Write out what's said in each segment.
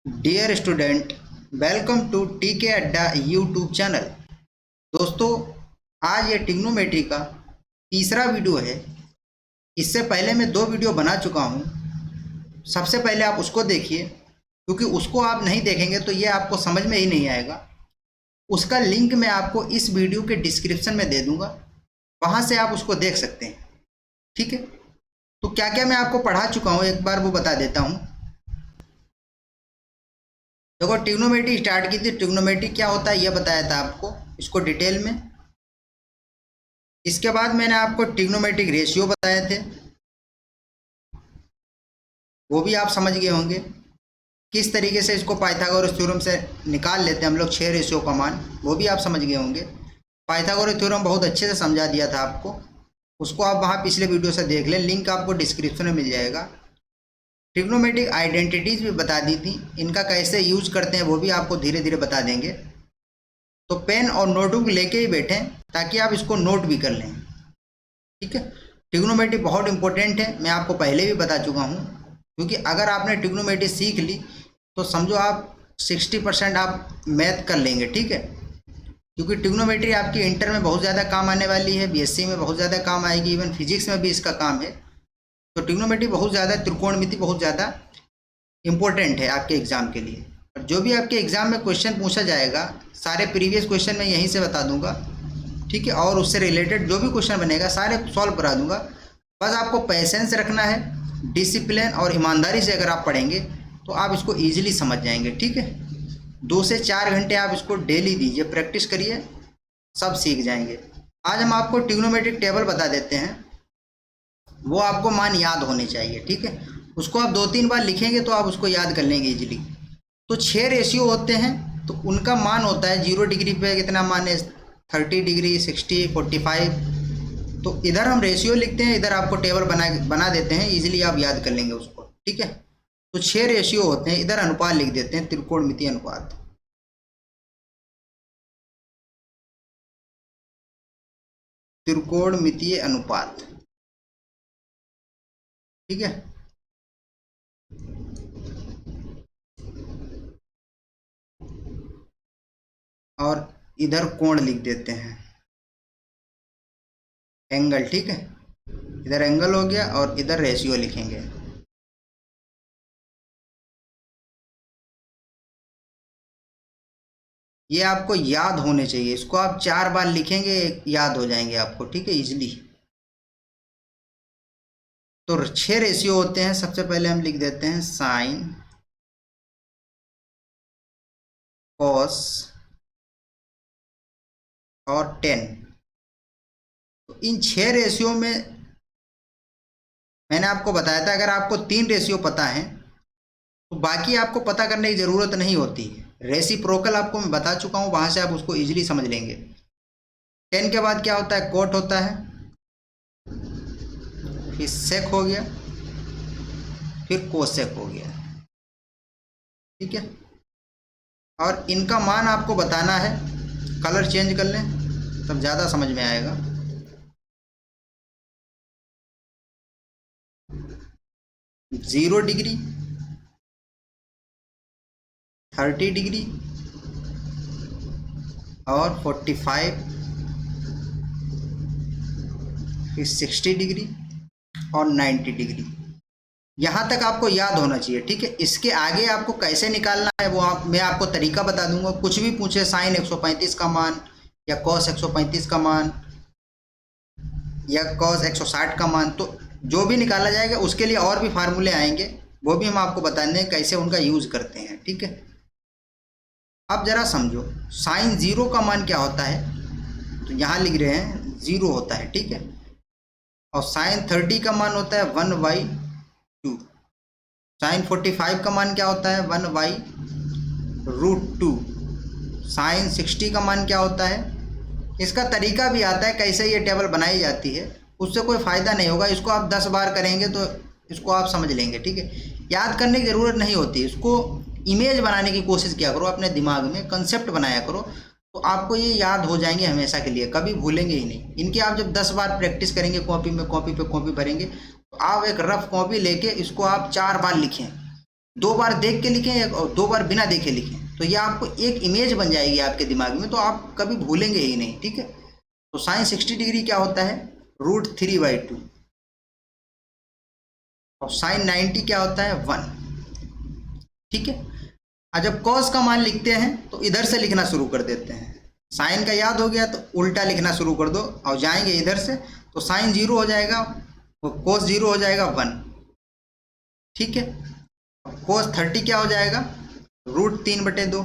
Dear student, welcome to टीके अड्डा YouTube channel. दोस्तों, आज ये ट्रिग्नोमेट्री का तीसरा वीडियो है। इससे पहले मैं 2 वीडियो बना चुका हूँ। सबसे पहले आप उसको देखिए, क्योंकि उसको आप नहीं देखेंगे तो ये आपको समझ में ही नहीं आएगा। उसका लिंक मैं आपको इस वीडियो के डिस्क्रिप्शन में दे दूँगा, वहाँ से आप उसको देख सकते हैं। ठीक है, तो क्या क्या मैं आपको पढ़ा चुका हूँ एक बार वो बता देता हूँ। देखो, ट्रिग्नोमेट्री स्टार्ट की थी। ट्रिग्नोमेट्री क्या होता है ये बताया था आपको, इसको डिटेल में। इसके बाद मैंने आपको ट्रिग्नोमेट्रिक रेशियो बताए थे, वो भी आप समझ गए होंगे। किस तरीके से इसको पाइथागोरस थ्योरम से निकाल लेते हैं हम लोग 6 रेशियो का मान, वो भी आप समझ गए होंगे। पाइथागोरस थ्योरम बहुत अच्छे से समझा दिया था आपको, उसको आप वहाँ पिछले वीडियो से देख लें, लिंक आपको डिस्क्रिप्शन में मिल जाएगा। ट्रिग्नोमेट्रिक आइडेंटिटीज़ भी बता दी थी, इनका कैसे यूज करते हैं वो भी आपको धीरे धीरे बता देंगे। तो पेन और नोटबुक लेके ही बैठें ताकि आप इसको नोट भी कर लें। ठीक है, ट्रिग्नोमेट्री बहुत इंपॉर्टेंट है, मैं आपको पहले भी बता चुका हूँ। क्योंकि अगर आपने ट्रिग्नोमेट्री सीख ली तो समझो आप 60% आप मैथ कर लेंगे। ठीक है, क्योंकि ट्रिग्नोमेट्री आपकी इंटर में बहुत ज़्यादा काम आने वाली है, बीएससी में बहुत ज़्यादा काम आएगी, इवन फिजिक्स में भी इसका काम है। तो ट्रिग्नोमेट्री बहुत ज़्यादा, त्रिकोणमिति बहुत ज़्यादा इम्पोर्टेंट है आपके एग्ज़ाम के लिए। और जो भी आपके एग्ज़ाम में क्वेश्चन पूछा जाएगा, सारे प्रीवियस क्वेश्चन मैं यहीं से बता दूंगा। ठीक है, और उससे रिलेटेड जो भी क्वेश्चन बनेगा सारे सॉल्व करा दूंगा। बस आपको पैसेंस रखना है, डिसिप्लिन और ईमानदारी से अगर आप पढ़ेंगे तो आप इसको ईजिली समझ जाएंगे। ठीक है, 2 से 4 घंटे आप इसको डेली दीजिए, प्रैक्टिस करिए, सब सीख जाएंगे। आज हम आपको ट्रिग्नोमेट्रिक टेबल बता देते हैं, वो आपको मान याद होने चाहिए। ठीक है, उसको आप 2-3 बार लिखेंगे तो आप उसको याद कर लेंगे इजीली। तो 6 रेशियो होते हैं, तो उनका मान होता है 0 डिग्री पे कितना मान है, 30 डिग्री, 60, 45। तो इधर हम रेशियो लिखते हैं, इधर आपको टेबल बना देते हैं, इजीली आप याद कर लेंगे उसको। ठीक है, तो 6 रेशियो होते हैं, इधर अनुपात लिख देते हैं, त्रिकोणमितीय अनुपात। त्रिकोणमितीय अनुपात। ठीक है, और इधर कोण लिख देते हैं, एंगल। ठीक है, इधर एंगल हो गया और इधर रेशियो लिखेंगे। ये आपको याद होने चाहिए, इसको आप 4 बार लिखेंगे याद हो जाएंगे आपको। ठीक है, इजिली। तो 6 रेशियो होते हैं। सबसे पहले हम लिख देते हैं साइन, कॉस और टेन। तो इन 6 रेशियो में मैंने आपको बताया था, अगर आपको 3 रेशियो पता है तो बाकी आपको पता करने की ज़रूरत नहीं होती है। रेसिप्रोकल आपको मैं बता चुका हूँ, वहाँ से आप उसको इजीली समझ लेंगे। 10 के बाद क्या होता है, कोट होता है, फिर सेक हो गया, फिर कोसेक हो गया। ठीक है, और इनका मान आपको बताना है, कलर चेंज कर लें तब ज़्यादा समझ में आएगा। जीरो डिग्री, 30 डिग्री और 45, फिर 60 डिग्री और 90 डिग्री। यहाँ तक आपको याद होना चाहिए। ठीक है, इसके आगे आपको कैसे निकालना है वो मैं आपको तरीका बता दूंगा। कुछ भी पूछे, साइन 135 का मान या कॉस 135 का मान या कॉस 160 का मान, तो जो भी निकाला जाएगा उसके लिए और भी फार्मूले आएंगे, वो भी हम आपको बताएंगे कैसे उनका यूज करते हैं। ठीक है, अब जरा समझो, साइन 0 का मान क्या होता है, तो यहाँ लिख रहे हैं 0 होता है। ठीक है, और साइन 30 का मान होता है 1/2। साइन 45 का मान क्या होता है, 1/√2। साइन 60 का मान क्या होता है, इसका तरीका भी आता है कैसे ये टेबल बनाई जाती है, उससे कोई फ़ायदा नहीं होगा। इसको आप 10 बार करेंगे तो इसको आप समझ लेंगे। ठीक है, याद करने की ज़रूरत नहीं होती, इसको इमेज बनाने की कोशिश किया करो, अपने दिमाग में कंसेप्ट बनाया करो, तो आपको ये याद हो जाएंगे हमेशा के लिए, कभी भूलेंगे ही नहीं। इनकी आप जब 10 बार प्रैक्टिस करेंगे, कॉपी में कॉपी पे कॉपी भरेंगे, तो आप एक रफ कॉपी लेके इसको आप 4 बार लिखें, 2 बार देख के लिखें और 2 बार बिना देखे लिखें, तो ये आपको एक इमेज बन जाएगी आपके दिमाग में, तो आप कभी भूलेंगे ही नहीं। ठीक है, तो साइन 60 डिग्री क्या होता है, √3/2, और साइन 90 क्या होता है, 1। ठीक है, और जब कॉस का मान लिखते हैं तो इधर से लिखना शुरू कर देते हैं। साइन का याद हो गया तो उल्टा लिखना शुरू कर दो, और जाएंगे इधर से तो साइन 0 हो जाएगा, कोस 0 हो जाएगा 1। ठीक है, कोस 30 क्या हो जाएगा, √3/2,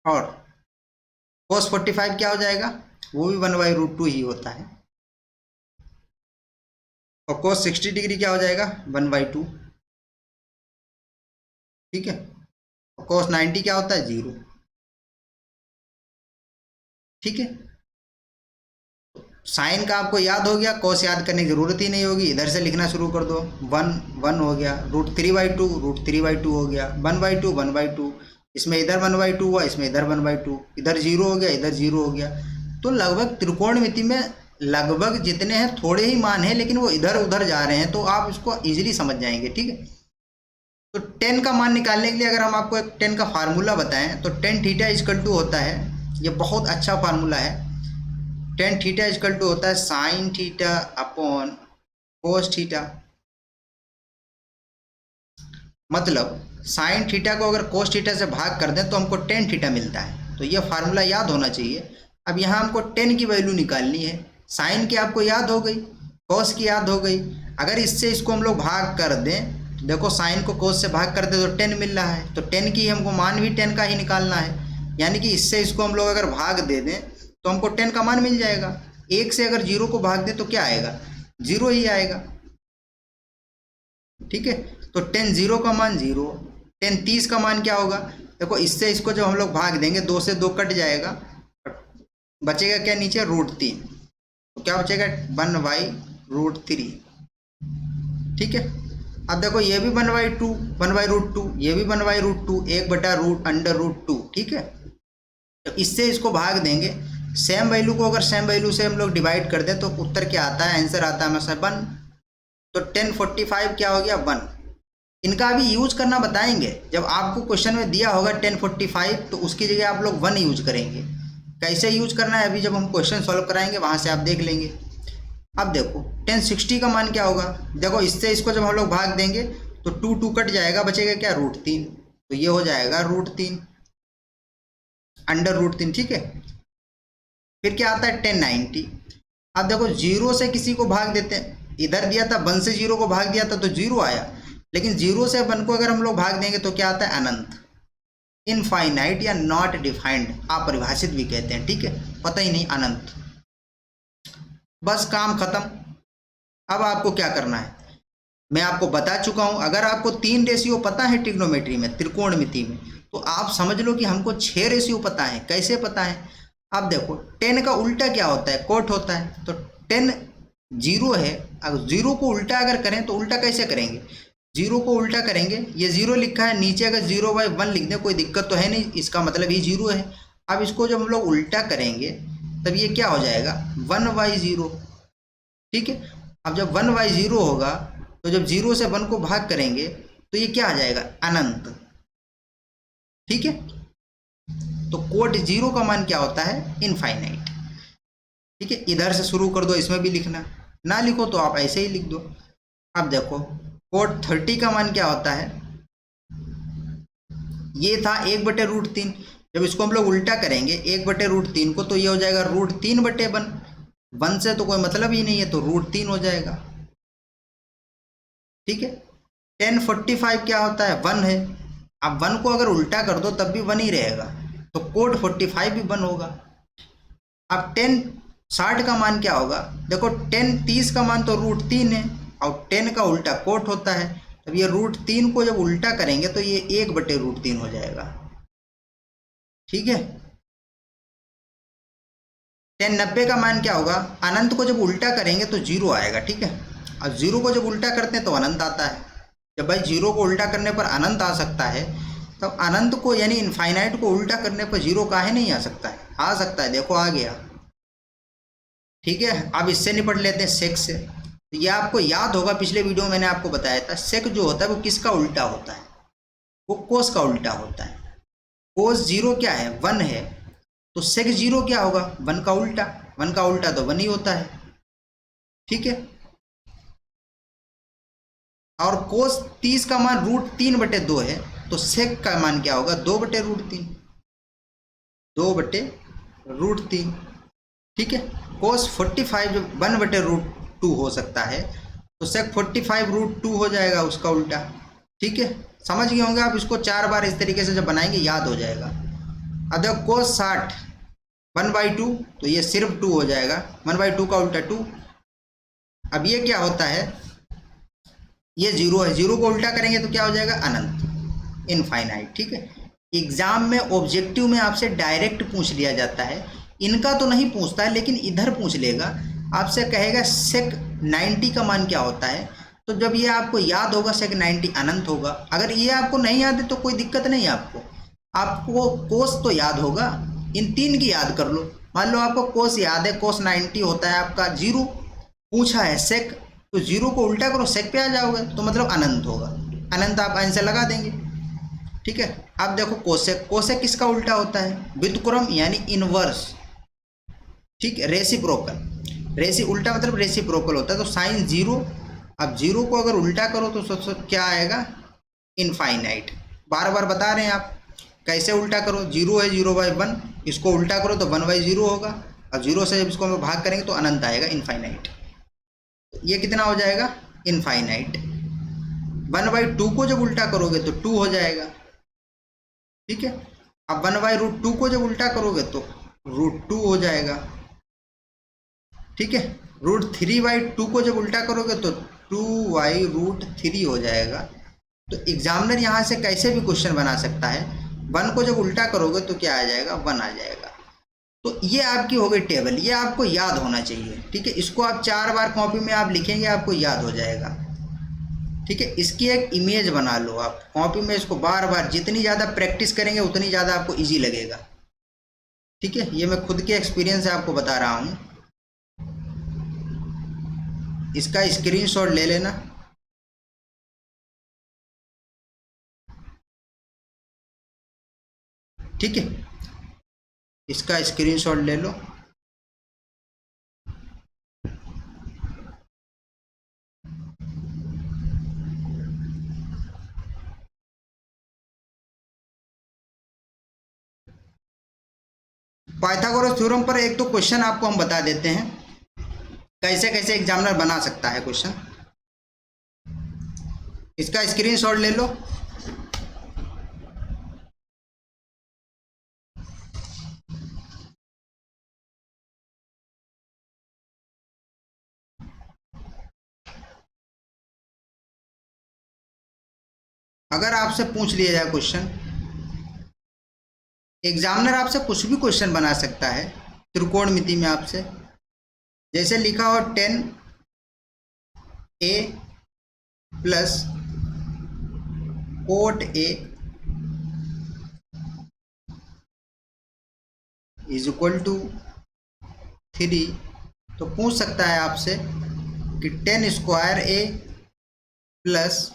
और कोस 45 क्या हो जाएगा, वो भी 1/√2 ही होता है, और कोस 60 डिग्री क्या हो जाएगा, 1/2। ठीक है, और कोस 90 क्या होता है, 0। ठीक है, साइन का आपको याद हो गया, कोस याद करने की जरूरत ही नहीं होगी, इधर से लिखना शुरू कर दो। 1 हो गया, √3/2 हो गया, 1/2 1/2, इसमें इधर 1/2 हुआ, इसमें इधर 1/2, इधर 0 हो गया, इधर 0 हो गया। तो लगभग त्रिकोणमिति में लगभग जितने हैं थोड़े ही मान हैं, लेकिन वो इधर उधर जा रहे हैं, तो आप इसको इजीली समझ जाएंगे। ठीक है, तो tan का मान निकालने के लिए अगर हम आपको एक tan का फार्मूला बताएं तो tan θ = होता है, ये बहुत अच्छा फार्मूला है। tan θ = होता है sin θ अपॉन cos θ। मतलब sin θ को अगर cos θ से भाग कर दें तो हमको tan θ मिलता है, तो ये फार्मूला याद होना चाहिए। अब यहाँ हमको tan की वैल्यू निकालनी है, sin की आपको याद हो गई, cos की याद हो गई। अगर इससे इसको हम लोग भाग कर दें, देखो साइन को कोस से भाग कर दे तो tan मिल रहा है, तो tan की हमको मान भी tan का ही निकालना है, यानी कि इससे इसको हम लोग अगर भाग दे दें तो हमको tan का मान मिल जाएगा। 1 से अगर 0 को भाग दें तो क्या आएगा, 0 ही आएगा। ठीक है, तो tan 0 का मान 0, tan 30 का मान क्या होगा, देखो इससे इसको जब हम लोग भाग देंगे 2 से 2 कट जाएगा, बचेगा क्या नीचे, √3, तो क्या बचेगा, 1/√3। ठीक है, अब देखो ये भी 1/2, ये भी 1/√2, 1/√2। ठीक है, तो इससे इसको भाग देंगे, सेम वैल्यू को अगर सेम वैल्यू से हम लोग डिवाइड कर दें तो उत्तर क्या आता है, आंसर आता है हमारे 1। तो tan 45 क्या हो गया, 1। इनका अभी यूज करना बताएंगे, जब आपको क्वेश्चन में दिया होगा tan 45 तो उसकी जगह आप लोग 1 यूज करेंगे। कैसे यूज करना है अभी जब हम क्वेश्चन सॉल्व कराएंगे वहां से आप देख लेंगे। अब देखो tan 60 का मान क्या होगा, देखो इससे इसको जब हम लोग भाग देंगे तो 2 कट जाएगा, बचेगा क्या, √3, तो ये हो जाएगा √3 √3। ठीक है, फिर क्या आता है tan 90। अब देखो 0 से किसी को भाग देते हैं, इधर दिया था 1 से 0 को भाग दिया था तो 0 आया, लेकिन 0 से 1 को अगर हम लोग भाग देंगे तो क्या आता है, अनंत, इनफाइनाइट या नॉट डिफाइंड, अपरिभाषित भी कहते हैं। ठीक है, पता ही नहीं, अनंत। बस काम खत्म। अब आपको क्या करना है, मैं आपको बता चुका हूं। अगर आपको 3 रेशियो पता है ट्रिग्नोमेट्री में, त्रिकोणमिति में, तो आप समझ लो कि हमको 6 रेशियो पता है। कैसे पता है, अब देखो tan का उल्टा क्या होता है, कोट होता है, तो tan 0 है, अगर 0 को उल्टा अगर करें तो उल्टा कैसे करेंगे, 0 को उल्टा करेंगे, ये 0 लिखा है, नीचे अगर 0/1 लिख दें कोई दिक्कत तो है नहीं, इसका मतलब ये 0 है। अब इसको जब हम लोग उल्टा करेंगे तब ये क्या हो जाएगा, 1/0। ठीक है, अब जब 1/0 होगा तो जब 0 से 1 को भाग करेंगे तो ये क्या आ जाएगा, अनंत। ठीक है, तो कोट 0 का मान क्या होता है, इनफाइनाइट। ठीक है, इधर से शुरू कर दो, इसमें भी लिखना, ना लिखो तो आप ऐसे ही लिख दो। अब देखो कोट 30 का मान क्या होता है, ये था 1/√3, जब इसको हम लोग उल्टा करेंगे 1/√3 को तो ये हो जाएगा √3/1, 1 से तो कोई मतलब ही नहीं है, तो √3 हो जाएगा। ठीक है, tan 45 क्या होता है, 1 है, अब 1 को अगर उल्टा कर दो तब भी 1 ही रहेगा, तो कोड 45 भी 1 होगा। अब tan 60 का मान क्या होगा, देखो tan 30 का मान तो √3 है, और tan का उल्टा कोट होता है, तब ये √3 को जब उल्टा करेंगे तो ये 1/√3 हो जाएगा। ठीक है, tan 90 का मान क्या होगा, अनंत को जब उल्टा करेंगे तो 0 आएगा। ठीक है, और 0 को जब उल्टा करते हैं तो अनंत आता है। जब भाई 0 को उल्टा करने पर अनंत आ सकता है, तब अनंत को यानी इनफाइनाइट को उल्टा करने पर 0 काहे नहीं आ सकता है, आ सकता है, देखो आ गया। ठीक है, अब इससे निपट लेते हैं सेक से। तो ये आपको याद होगा, पिछले वीडियो में मैंने आपको बताया था सेक जो होता है वो किसका उल्टा होता है, वो कोस का उल्टा होता है। कोस जीरो क्या है, 1 है, तो सेक जीरो क्या होगा, 1 का उल्टा, 1 का उल्टा तो 1 ही होता है, ठीक है। और कोस 30 का मान √3/2 है, तो सेक का मान क्या होगा, 2/√3, 2/√3, ठीक है। कोस 45 जो 1/√2 हो सकता है, तो सेक 45√2 हो जाएगा उसका उल्टा, ठीक है। समझ गए होंगे आप, इसको 4 बार इस तरीके से जब बनाएंगे याद हो जाएगा। अब देखो कोस 60 1/2, तो ये सिर्फ 2 हो जाएगा, 1/2 का उल्टा 2। अब ये क्या होता है, ये जीरो है, जीरो को उल्टा करेंगे तो क्या हो जाएगा, अनंत, इनफाइनाइट, ठीक है। एग्जाम में ऑब्जेक्टिव में आपसे डायरेक्ट पूछ लिया जाता है, इनका तो नहीं पूछता है, लेकिन इधर पूछ लेगा, आपसे कहेगा सेक 90 का मान क्या होता है। तो जब ये आपको याद होगा सेक 90 अनंत होगा। अगर ये आपको नहीं याद है तो कोई दिक्कत नहीं है, आपको कोस तो याद होगा, इन 3 की याद कर लो। मान लो आपको कोस याद है, कोस 90 होता है आपका जीरो, पूछा है सेक, तो जीरो को उल्टा करो सेक पे आ जाओगे, तो मतलब अनंत होगा, अनंत आप आंसर लगा देंगे, ठीक है। अब देखो कोसेक, कोसेक किसका उल्टा होता है, व्युत्क्रम यानी इनवर्स, ठीक है, रेसिप्रोकल, रेसी उल्टा मतलब रेसिप्रोकल होता है, तो साइन जीरो। अब जीरो को अगर उल्टा करो तो सोचो क्या आएगा, इनफाइनाइट। बार बार बता रहे हैं आप कैसे उल्टा करो, जीरो है 0/1, इसको उल्टा करो तो 1/0 होगा, अब जीरो से जब इसको हम भाग करेंगे तो अनंत आएगा, इनफाइनाइट। ये कितना हो जाएगा, इनफाइनाइट। 1/2 को जब उल्टा करोगे तो 2 हो जाएगा, ठीक है। अब 1/√2 को जब उल्टा करोगे तो √2 हो जाएगा, ठीक है। √3/2 को जब उल्टा करोगे तो 2/√3 हो जाएगा। तो एग्जामिनर यहाँ से कैसे भी क्वेश्चन बना सकता है, 1 को जब उल्टा करोगे तो क्या आ जाएगा, 1 आ जाएगा। तो ये आपकी हो गई टेबल, ये आपको याद होना चाहिए, ठीक है। इसको आप 4 बार कॉपी में आप लिखेंगे, आपको याद हो जाएगा, ठीक है। इसकी एक इमेज बना लो आप कॉपी में, इसको बार बार जितनी ज़्यादा प्रैक्टिस करेंगे उतनी ज़्यादा आपको इजी लगेगा, ठीक है। ये मैं खुद के एक्सपीरियंस से आपको बता रहा हूँ। इसका स्क्रीनशॉट ले लेना, ठीक है, इसका स्क्रीनशॉट ले लो। पाइथागोरस थ्योरम पर एक तो क्वेश्चन आपको हम बता देते हैं कैसे कैसे एग्जामिनर बना सकता है क्वेश्चन। इसका स्क्रीनशॉट ले लो, अगर आपसे पूछ लिया जाए क्वेश्चन, एग्जामिनर आपसे कुछ भी क्वेश्चन बना सकता है त्रिकोणमिति में आपसे, जैसे लिखा हो 10a plus cot a is equal to 3, तो पूछ सकता है आपसे कि 10² a प्लस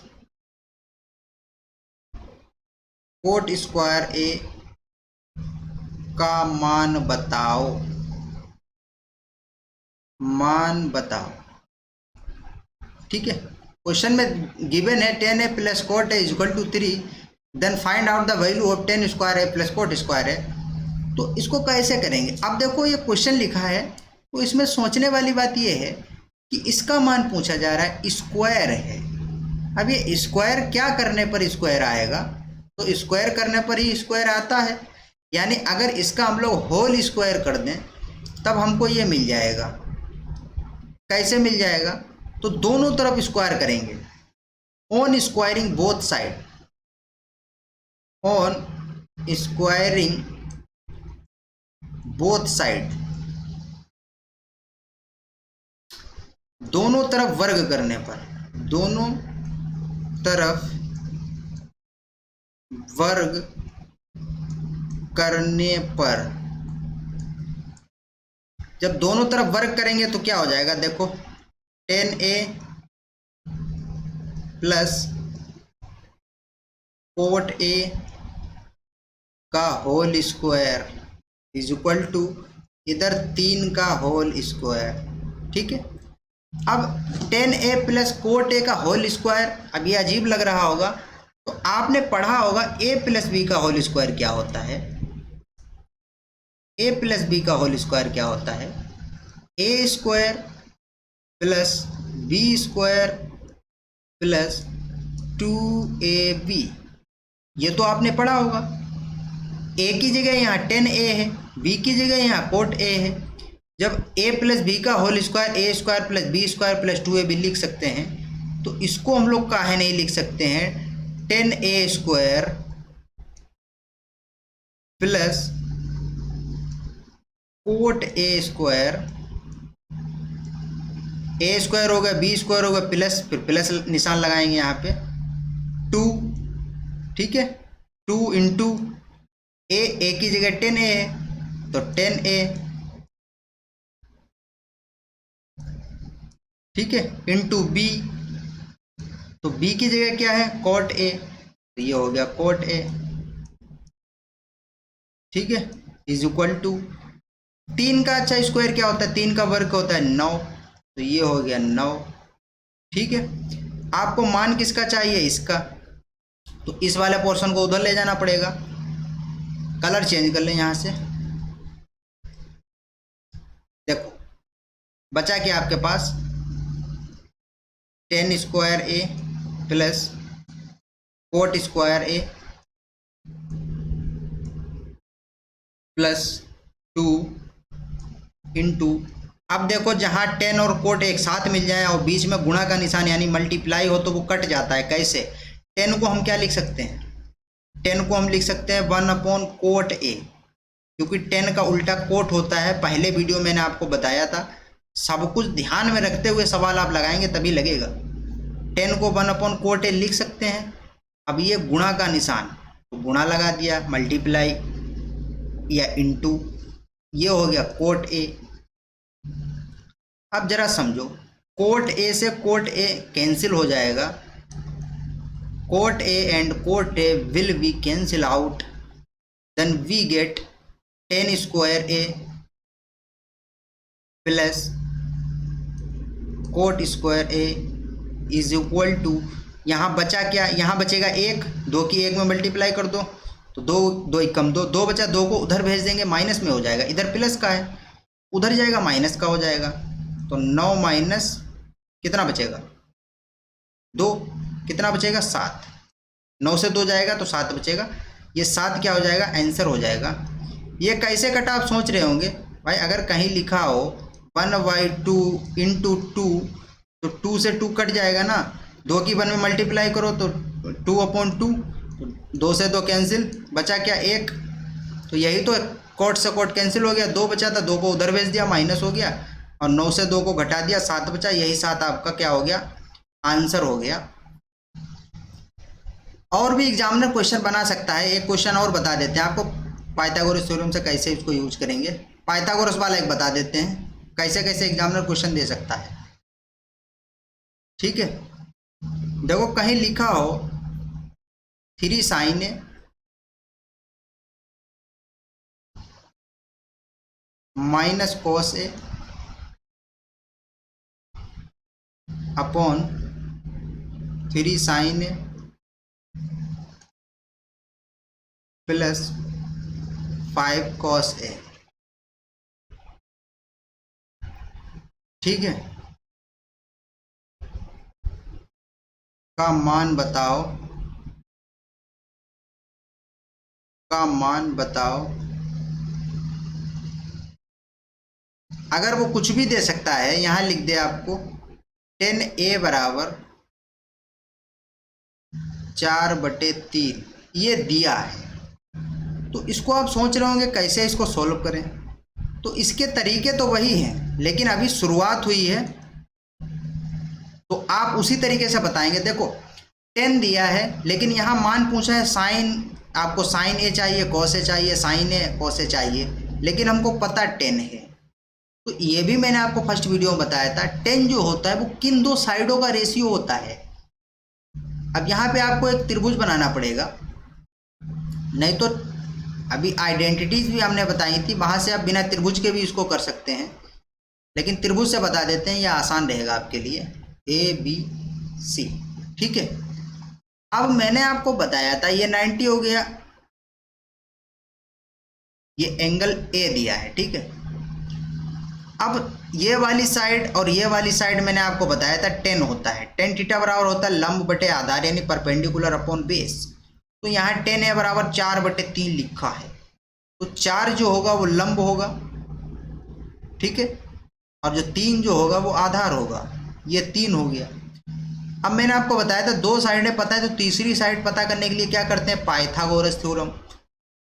कोट² a का मान बताओ, मान बताओ, ठीक है। क्वेश्चन में गिवन है 10a plus cot a is equal to 3, then find out the value of 10² a plus cot a। तो इसको कैसे करेंगे, अब देखो ये क्वेश्चन लिखा है, तो इसमें सोचने वाली बात ये है कि इसका मान पूछा जा रहा है, स्क्वायर है। अब ये स्क्वायर क्या करने पर स्क्वायर आएगा, तो स्क्वायर करने पर ही स्क्वायर आता है, यानी अगर इसका हम लोग होल स्क्वायर कर दें तब हमको ये मिल जाएगा। कैसे मिल जाएगा, तो दोनों तरफ स्क्वायर करेंगे, on squaring both side, on squaring both side, दोनों तरफ वर्ग करने पर, दोनों तरफ वर्ग करने पर, जब दोनों तरफ वर्ग करेंगे तो क्या हो जाएगा, देखो 10a प्लस कोट ए का whole square is equal to इधर 3 का होल स्क्वायर। ठीक है, अब 10a प्लस कोट ए का होल स्क्वायर, अब ये अजीब लग रहा होगा, तो आपने पढ़ा होगा a प्लस बी का होल स्क्वायर क्या होता है। a प्लस बी का होल स्क्वायर क्या होता है, a square plus B square plus 2ab। ये तो आपने पढ़ा होगा। a की जगह यहाँ 10a है, b की जगह यहाँ कोट a है। जब a प्लस बी का whole square a square plus B square plus 2ab लिख सकते हैं, तो इसको हम लोग काहे नहीं लिख सकते हैं 10a square plus cot a square, a square होगा b स्क्वायर होगा प्लस, फिर प्लस निशान लगाएंगे यहाँ पे 2। ठीक है, 2 इंटू a की जगह 10a है तो 10a, ठीक है, इंटू b, तो b की जगह क्या है कोट a, तो ये हो गया कोट a। ठीक है, इज इक्वल टू 3 का अच्छा स्क्वायर क्या होता है, 3 का वर्ग होता है 9, तो ये हो गया 9। ठीक है, आपको मान किसका चाहिए, इसका, तो इस वाले पोर्शन को उधर ले जाना पड़ेगा। कलर चेंज कर लें यहाँ से, देखो बचा क्या आपके पास 10 square A plus cot square A plus 2 into, अब देखो जहाँ 10 और कोट एक साथ मिल जाए और बीच में गुणा का निशान यानी मल्टीप्लाई हो तो वो कट जाता है। कैसे, 10 को हम क्या लिख सकते हैं, 10 को हम लिख सकते हैं 1 अपॉन कोट ए, क्योंकि 10 का उल्टा कोट होता है। पहले वीडियो मैंने आपको बताया था, सब कुछ ध्यान में रखते हुए सवाल आप लगाएंगे तभी लगेगा। 10 को 1 अपॉन कोट ए लिख सकते हैं। अब ये गुणा का निशान, तो गुणा लगा दिया, मल्टीप्लाई या इंटू, ये हो गया कोट ए। अब जरा समझो, कोट ए से कोट ए कैंसिल हो जाएगा, cot A and cot A will be cancel out, then we get 10 square A plus cot square A is equal to, यहाँ बचा क्या, यहाँ बचेगा 1, 2 की 1 में मल्टीप्लाई कर दो तो 2 2 1 कम 2, 2 बचा, 2 को उधर भेज देंगे, माइनस में हो जाएगा, इधर प्लस का है उधर जाएगा माइनस का हो जाएगा, तो 9 माइनस कितना बचेगा 2, कितना बचेगा 7, 9 से 2 जाएगा तो 7 बचेगा, ये 7 क्या हो जाएगा आंसर हो जाएगा। ये कैसे कटा आप सोच रहे होंगे भाई, अगर कहीं लिखा हो 1/2 इंटू 2 तो 2 से 2 कट जाएगा ना, 2 की 1 में मल्टीप्लाई करो तो 2/2, 2 से 2 कैंसिल, बचा क्या 1, तो यही तो कोट से कोट कैंसिल हो गया, 2 बचा था, 2 को उधर भेज दिया माइनस हो गया, और 9 से 2 को घटा दिया 7 बचा, यही 7 आपका क्या हो गया आंसर हो गया। और भी एग्जामिनर क्वेश्चन बना सकता है। एक क्वेश्चन और बता देते हैं आपको, पाइथागोरस थ्योरम से कैसे इसको यूज करेंगे। पाइथागोरस वाला एक बता देते हैं कैसे कैसे एग्जामिनर क्वेश्चन दे सकता है। ठीक है, देखो कहीं लिखा हो 3 sin A minus cos A upon 3 sin A plus 5 cos ए। ठीक है, का मान बताओ, का मान बताओ। अगर वो कुछ भी दे सकता है, यहां लिख दे आपको 10a बराबर 4/3, ये दिया है, तो इसको आप सोच रहे होंगे कैसे इसको सॉल्व करें। तो इसके तरीके तो वही हैं, लेकिन अभी शुरुआत हुई है तो आप उसी तरीके से बताएंगे। देखो 10 दिया है, लेकिन यहाँ मान पूछा है साइन, आपको साइन ए चाहिए, कॉस ए चाहिए, साइन ए कॉस ए चाहिए, लेकिन हमको पता 10 है, तो ये भी मैंने आपको फर्स्ट वीडियो में बताया था, टेन जो होता है वो किन दो साइडों का रेशियो होता है। अब यहाँ पे आपको एक त्रिभुज बनाना पड़ेगा, नहीं तो अभी आइडेंटिटीज भी हमने बताई थी, वहाँ से आप बिना त्रिभुज के भी इसको कर सकते हैं, लेकिन त्रिभुज से बता देते हैं, यह आसान रहेगा आपके लिए। ए बी सी, ठीक है। अब मैंने आपको बताया था ये 90 हो गया, ये एंगल ए दिया है, ठीक है। अब ये वाली साइड और ये वाली साइड मैंने आपको बताया था 10 होता है, tan थीटा बराबर होता है लंब बटे आधार यानी परपेंडिकुलर अपॉन बेस। तो यहाँ 10 है बराबर 4/3 लिखा है, तो 4 जो होगा वो लंब होगा, ठीक है, और जो 3 जो होगा वो आधार होगा, ये 3 हो गया। अब मैंने आपको बताया था दो साइडें पता है, तो तीसरी साइड पता करने के लिए क्या करते हैं, पाइथागोरस थ्योरम।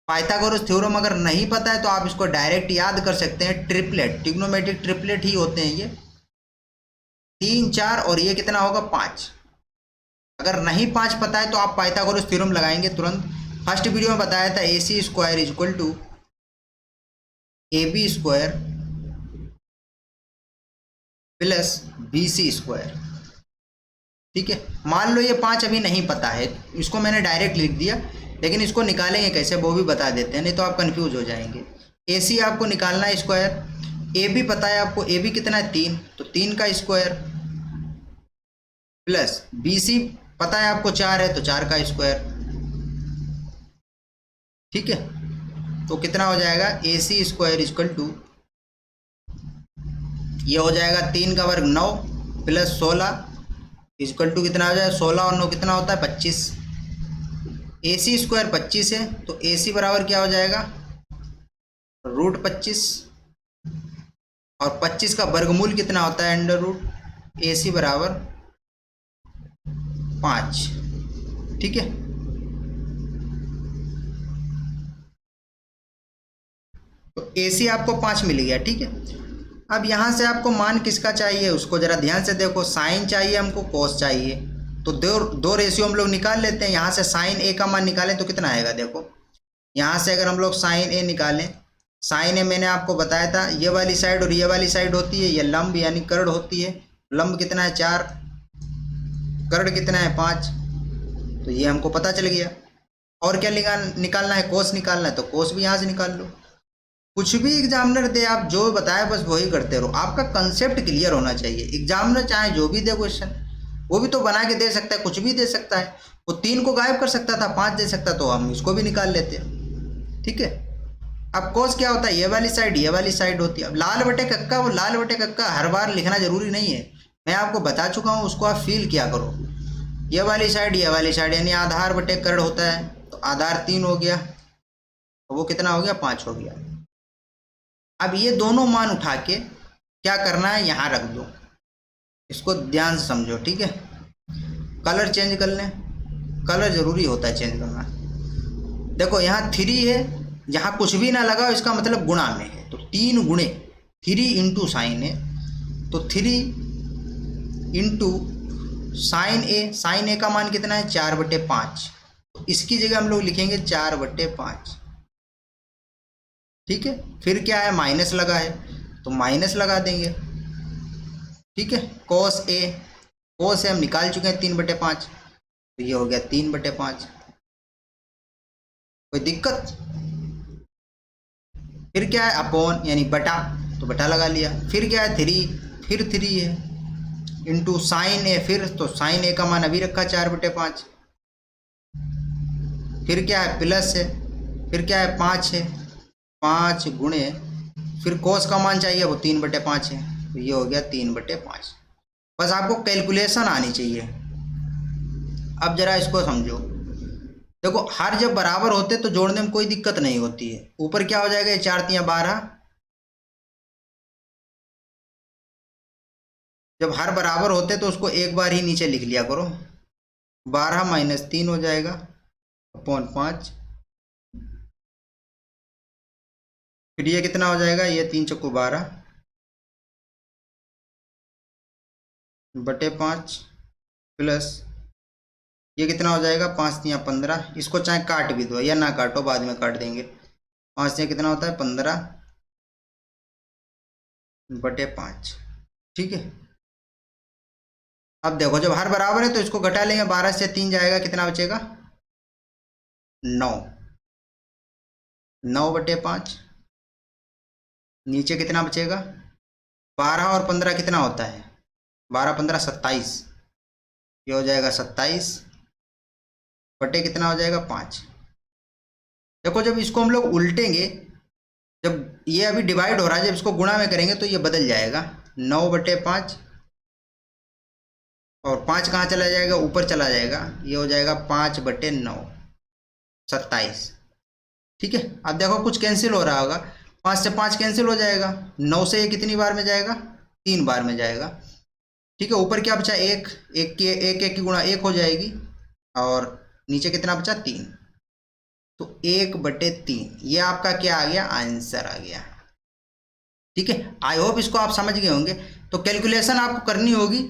पाइथागोरस थ्योरम अगर नहीं पता है तो आप इसको डायरेक्ट याद कर सकते हैं, ट्रिपलेट, ट्रिग्नोमेट्रिक ट्रिपलेट ही होते हैं ये, 3 4 और ये कितना होगा 5। अगर नहीं 5 पता है तो आप पाइथागोरस थ्योरम लगाएंगे तुरंत। फर्स्ट वीडियो में बताया था AC square equal to AB square plus BC square, ठीक है। मान लो ये 5 अभी नहीं पता है, इसको मैंने डायरेक्ट लिख दिया, लेकिन इसको निकालेंगे कैसे वो भी बता देते हैं, नहीं तो आप कंफ्यूज हो जाएंगे। AC आपको निकालना है स्क्वायर, AB पता है आपको, AB कितना है 3, तो 3 का स्क्वायर प्लस BC पता है आपको 4 है, तो 4 का स्क्वायर, ठीक है। तो कितना हो जाएगा AC स्क्वायर इक्वल टू, ये हो जाएगा 3 का वर्ग 9 प्लस 16 इक्वल टू कितना हो जाएगा 16 और 9 कितना होता है 25। AC स्क्वायर 25 है, तो AC बराबर क्या हो जाएगा √25, और 25 का वर्गमूल कितना होता है √, AC बराबर 5, ठीक है। तो AC आपको 5 मिल गया, ठीक है। अब यहाँ से आपको मान किसका चाहिए उसको जरा ध्यान से देखो, साइन चाहिए हमको, कोस चाहिए, तो दो रेशियो हम लोग निकाल लेते हैं। यहाँ से साइन A का मान निकालें तो कितना आएगा, देखो यहाँ से अगर हम लोग साइन A निकालें, साइन A मैंने आपको बताया था ये वाली साइड और ये वाली साइड होती है, ये लंब यानी कर्ण होती है, लंब कितना है 4, कर्ण कितना है 5, तो ये हमको पता चल गया। और क्या निकालना है, कोस निकालना है, तो कोस भी यहाँ से निकाल लो। कुछ भी एग्जामिनर दे, आप जो बताए बस वही करते रहो, आपका कंसेप्ट क्लियर होना चाहिए। एग्जामिनर चाहे जो भी दे क्वेश्चन, वो भी तो बना के दे सकता है, कुछ भी दे सकता है। वो 3 को गायब कर सकता था, 5 दे सकता, तो हम इसको भी निकाल लेते हैं, ठीक है। अब कोस क्या होता है, ये वाली साइड ये वाली साइड होती है। अब लाल बटे कक्का, वो लाल बटे कक्का हर बार लिखना जरूरी नहीं है, मैं आपको बता चुका हूँ, उसको आप फील किया करो। ये वाली साइड ये वाली साइड यानी आधार बटे कर्ण होता है, तो आधार 3 हो गया, तो वो कितना हो गया 5 हो गया। अब ये दोनों मान उठा के क्या करना है, यहाँ रख दो, इसको ध्यान से समझो, ठीक है। कलर चेंज कर लें, कलर जरूरी होता है चेंज करना। देखो यहाँ 3 है, यहाँ कुछ भी ना लगाओ, इसका मतलब गुणा में है, तो 3 गुणे 3 इंटू साइन है, तो 3 इंटू साइन ए का मान कितना है 4/5, तो इसकी जगह हम लोग लिखेंगे 4/5, ठीक है। फिर क्या है माइनस लगा है, तो माइनस लगा देंगे, ठीक है। कोस ए हम निकाल चुके हैं 3/5, तो ये हो गया 3/5, कोई दिक्कत। फिर क्या है अपॉन यानी बटा, तो बटा लगा लिया। फिर क्या है 3, फिर 3 है इंटू साइन ए, फिर तो साइन ए का मान अभी रखा 4/5, फिर क्या है प्लस है, फिर क्या है 5 है, 5 गुणे, फिर कोस का मान चाहिए वो 3/5 है, तो ये हो गया 3/5। बस आपको कैलकुलेशन आनी चाहिए। अब जरा इसको समझो, देखो हर जब बराबर होते तो जोड़ने में कोई दिक्कत नहीं होती है। ऊपर क्या हो जाएगा 4 3 12, जब हर बराबर होते तो उसको एक बार ही नीचे लिख लिया करो, 12 - 3 हो जाएगा अपॉन 5, फिर ये कितना हो जाएगा, ये 3 चौको 12 बटे 5 प्लस ये कितना हो जाएगा 5 3 15, इसको चाहे काट भी दो या ना काटो, बाद में काट देंगे। 5 से कितना होता है 15 बटे 5। ठीक है, अब देखो जब हर बराबर है तो इसको घटा लेंगे, 12 से 3 जाएगा, कितना बचेगा 9। 9 बटे 5, नीचे कितना बचेगा 12 और 15 कितना होता है 12 15 27, ये हो जाएगा 27 बटे कितना हो जाएगा 5। देखो जब इसको हम लोग उल्टेंगे, जब ये अभी डिवाइड हो रहा है, जब इसको गुणा में करेंगे तो ये बदल जाएगा 9 बटे 5, और 5 कहाँ चला जाएगा ऊपर चला जाएगा, ये हो जाएगा 5 बटे 9 27। ठीक है, अब देखो कुछ कैंसिल हो रहा होगा, 5 से 5 कैंसिल हो जाएगा, 9 से ये कितनी बार में जाएगा 3 बार में जाएगा। ठीक है, ऊपर क्या बचा 1, 1 की गुणा 1 हो जाएगी, और नीचे कितना बचा 3, तो 1 बटे 3 ये आपका क्या आ गया आंसर आ गया। ठीक है, आई होप इसको आप समझ गए होंगे। तो कैलकुलेशन आपको करनी होगी,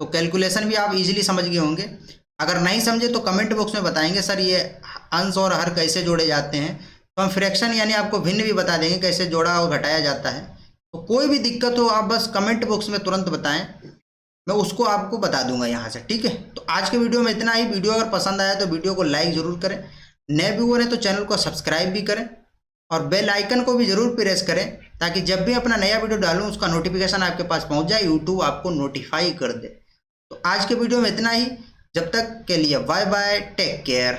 तो कैलकुलेशन भी आप इजीली समझ गए होंगे। अगर नहीं समझे तो कमेंट बॉक्स में बताएंगे सर ये अंश और हर कैसे जोड़े जाते हैं, तो हम फ्रैक्शन यानी आपको भिन्न भी बता देंगे कैसे जोड़ा और घटाया जाता है। तो कोई भी दिक्कत हो आप बस कमेंट बॉक्स में तुरंत बताएं, मैं उसको आपको बता दूंगा यहाँ से। ठीक है, तो आज के वीडियो में इतना ही। वीडियो अगर पसंद आया तो वीडियो को लाइक ज़रूर करें, नए व्यूअर हैं तो चैनल को सब्सक्राइब भी करें, और बेल आइकन को भी ज़रूर प्रेस करें, ताकि जब भी अपना नया वीडियो डालूं उसका नोटिफिकेशन आपके पास पहुंच जाए, यूट्यूब आपको नोटिफाई कर दे। तो आज के वीडियो में इतना ही, जब तक के लिए बाय बाय, टेक केयर।